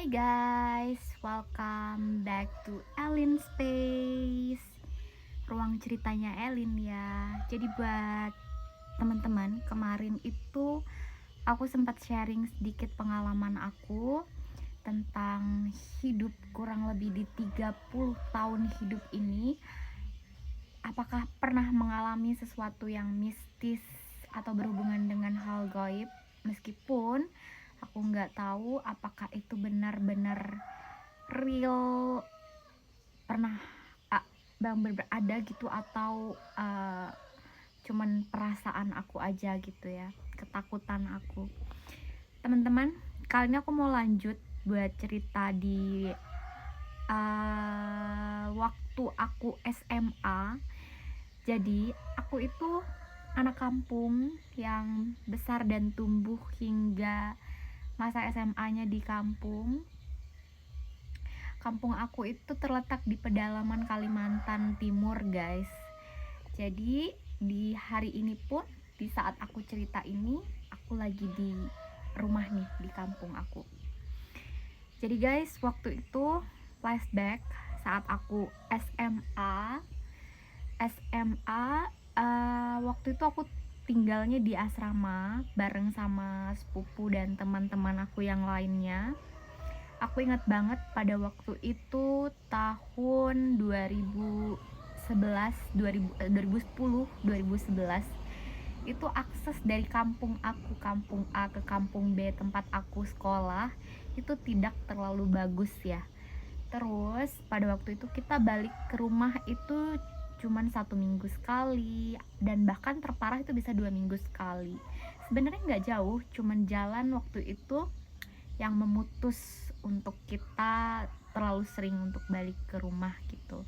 Hai guys, welcome back to Elin Space, ruang ceritanya Elin ya. Jadi buat teman-teman, kemarin itu aku sempat sharing sedikit pengalaman aku tentang hidup kurang lebih di 30 tahun hidup ini. Apakah pernah mengalami sesuatu yang mistis atau berhubungan dengan hal gaib? Meskipun aku nggak tahu apakah itu benar-benar real, pernah bang ada gitu, atau cuman perasaan aku aja gitu ya, ketakutan aku. Teman-teman, kali ini aku mau lanjut buat cerita di waktu aku SMA. Jadi aku itu anak kampung yang besar dan tumbuh hingga masa SMA-nya di kampung. Kampung aku itu terletak di pedalaman Kalimantan Timur, guys. Jadi di hari ini pun, di saat aku cerita ini, aku lagi di rumah nih, di kampung aku. Jadi guys, waktu itu flashback saat aku SMA. Waktu itu aku tinggalnya di asrama bareng sama sepupu dan teman-teman aku yang lainnya. Aku ingat banget pada waktu itu tahun 2011, 2010, 2011. Itu akses dari kampung aku, kampung A ke kampung B tempat aku sekolah, itu tidak terlalu bagus ya. Terus pada waktu itu kita balik ke rumah itu cuman 1 minggu sekali, dan bahkan terparah itu bisa 2 minggu sekali. Sebenarnya nggak jauh, cuman jalan waktu itu yang memutus untuk kita terlalu sering untuk balik ke rumah gitu.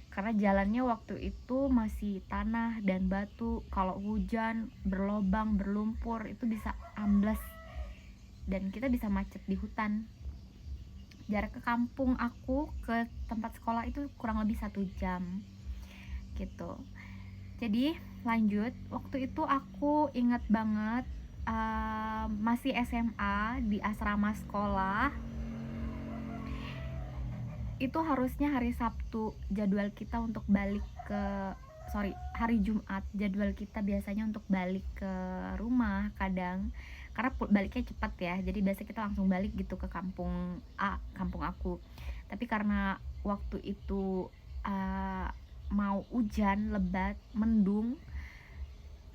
Karena jalannya waktu itu masih tanah dan batu, kalau hujan berlobang, berlumpur, itu bisa ambles dan kita bisa macet di hutan. Jarak ke kampung aku ke tempat sekolah itu kurang lebih 1 jam gitu. Jadi lanjut, waktu itu aku ingat banget, masih SMA di asrama sekolah. Itu harusnya hari Sabtu jadwal kita untuk balik hari Jumat jadwal kita biasanya untuk balik ke rumah kadang, karena baliknya cepat ya, jadi biasa kita langsung balik gitu ke kampung kampung aku. Tapi karena waktu itu mau hujan lebat, mendung,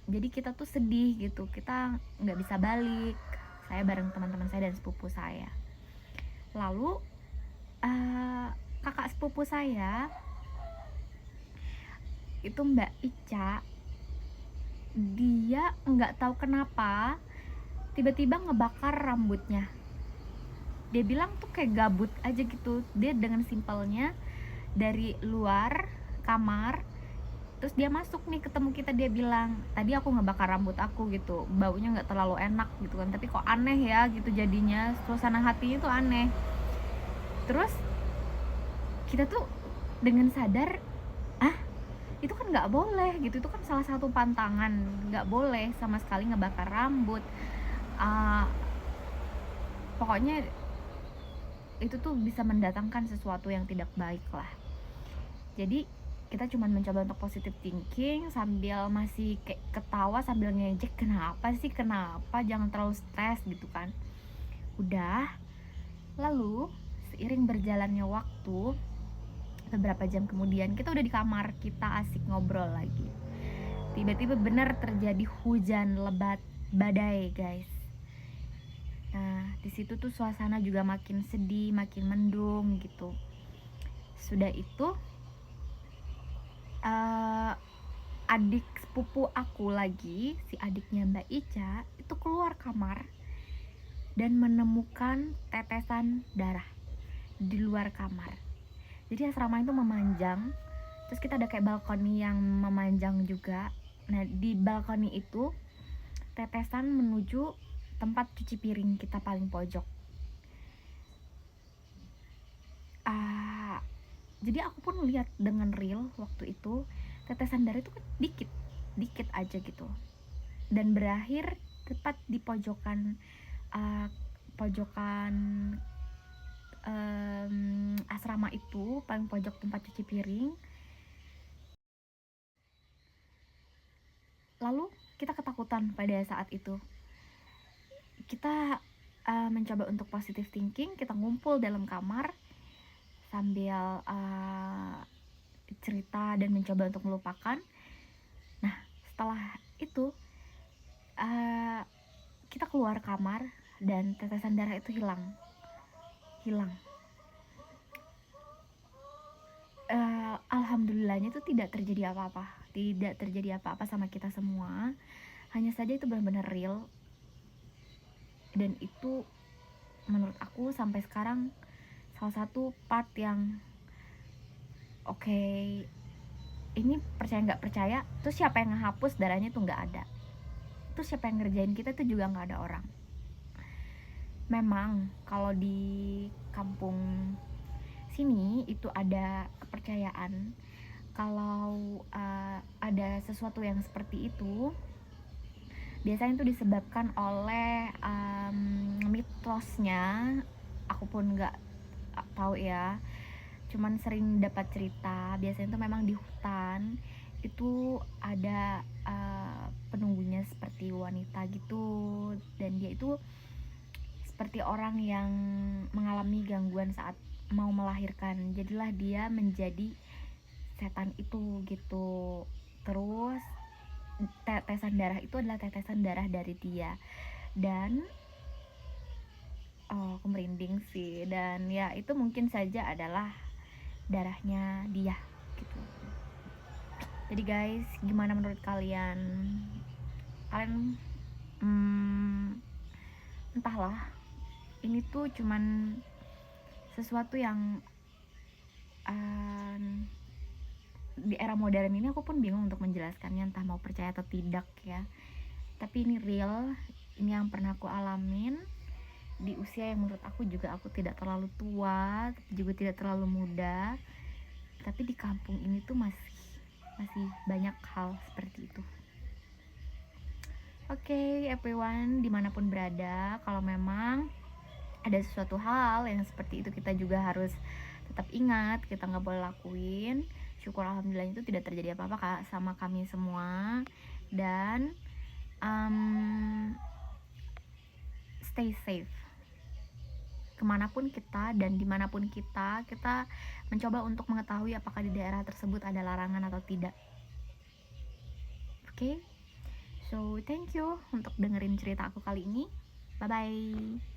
jadi kita tuh sedih gitu, kita nggak bisa balik, saya bareng teman-teman saya dan sepupu saya. Lalu kakak sepupu saya itu, Mbak Ica, dia nggak tahu kenapa tiba-tiba ngebakar rambutnya. Dia bilang tuh kayak gabut aja gitu, dia dengan simpelnya dari luar kamar, terus dia masuk nih ketemu kita, dia bilang tadi aku ngebakar rambut aku gitu, baunya nggak terlalu enak gitu kan, tapi kok aneh ya gitu, jadinya suasana hatinya tuh aneh. Terus kita tuh dengan sadar, itu kan nggak boleh gitu, itu kan salah satu pantangan, nggak boleh sama sekali ngebakar rambut. Pokoknya itu tuh bisa mendatangkan sesuatu yang tidak baik lah. Jadi kita cuma mencoba untuk positive thinking sambil masih kayak ketawa sambil ngejek, kenapa sih, kenapa, jangan terlalu stres gitu kan. Udah. Lalu seiring berjalannya waktu, beberapa jam kemudian kita udah di kamar, kita asik ngobrol lagi. Tiba-tiba benar terjadi hujan lebat, badai guys. Nah di situ tuh suasana juga makin sedih, makin mendung gitu. Sudah itu adik sepupu aku lagi, si adiknya Mbak Ica, itu keluar kamar dan menemukan tetesan darah di luar kamar. Jadi asrama itu memanjang, terus kita ada kayak balkoni yang memanjang juga. Nah di balkoni itu tetesan menuju tempat cuci piring kita paling pojok. Jadi aku pun lihat dengan real waktu itu, tetesan darah itu kan dikit aja gitu, dan berakhir tepat di pojokan asrama itu, paling pojok tempat cuci piring. Lalu kita ketakutan pada saat itu. Kita mencoba untuk positive thinking, kita ngumpul dalam kamar sambil cerita dan mencoba untuk melupakan. Nah, setelah itu kita keluar kamar dan tetesan darah itu hilang. Alhamdulillahnya itu tidak terjadi apa-apa sama kita semua. Hanya saja itu benar-benar real, dan itu menurut aku sampai sekarang salah satu part yang oke, ini percaya nggak percaya, terus siapa yang ngehapus darahnya itu nggak ada, terus siapa yang ngerjain kita itu juga nggak ada orang. Memang kalau di kampung sini itu ada kepercayaan kalau ada sesuatu yang seperti itu biasanya itu disebabkan oleh mitosnya. Aku pun nggak tahu ya, cuman sering dapat cerita biasanya itu memang di hutan itu ada penunggunya seperti wanita gitu, dan dia itu seperti orang yang mengalami gangguan saat mau melahirkan, jadilah dia menjadi setan itu gitu. Terus tetesan darah itu adalah tetesan darah dari dia, dan aku merinding sih, dan ya itu mungkin saja adalah darahnya dia gitu. Jadi guys, gimana menurut kalian? Entahlah, ini tuh cuman sesuatu yang di era modern ini aku pun bingung untuk menjelaskannya, entah mau percaya atau tidak ya. Tapi ini real, ini yang pernah aku alamin di usia yang menurut aku juga aku tidak terlalu tua, tapi juga tidak terlalu muda. Tapi di kampung ini tuh masih banyak hal seperti itu. Oke, everyone, dimanapun berada, kalau memang ada sesuatu hal yang seperti itu, kita juga harus tetap ingat, kita nggak boleh lakuin. Syukur alhamdulillah itu tidak terjadi apa-apa Kak sama kami semua. Dan stay safe kemanapun kita dan dimanapun kita mencoba untuk mengetahui apakah di daerah tersebut ada larangan atau tidak. Oke, so thank you untuk dengerin cerita aku kali ini. Bye bye.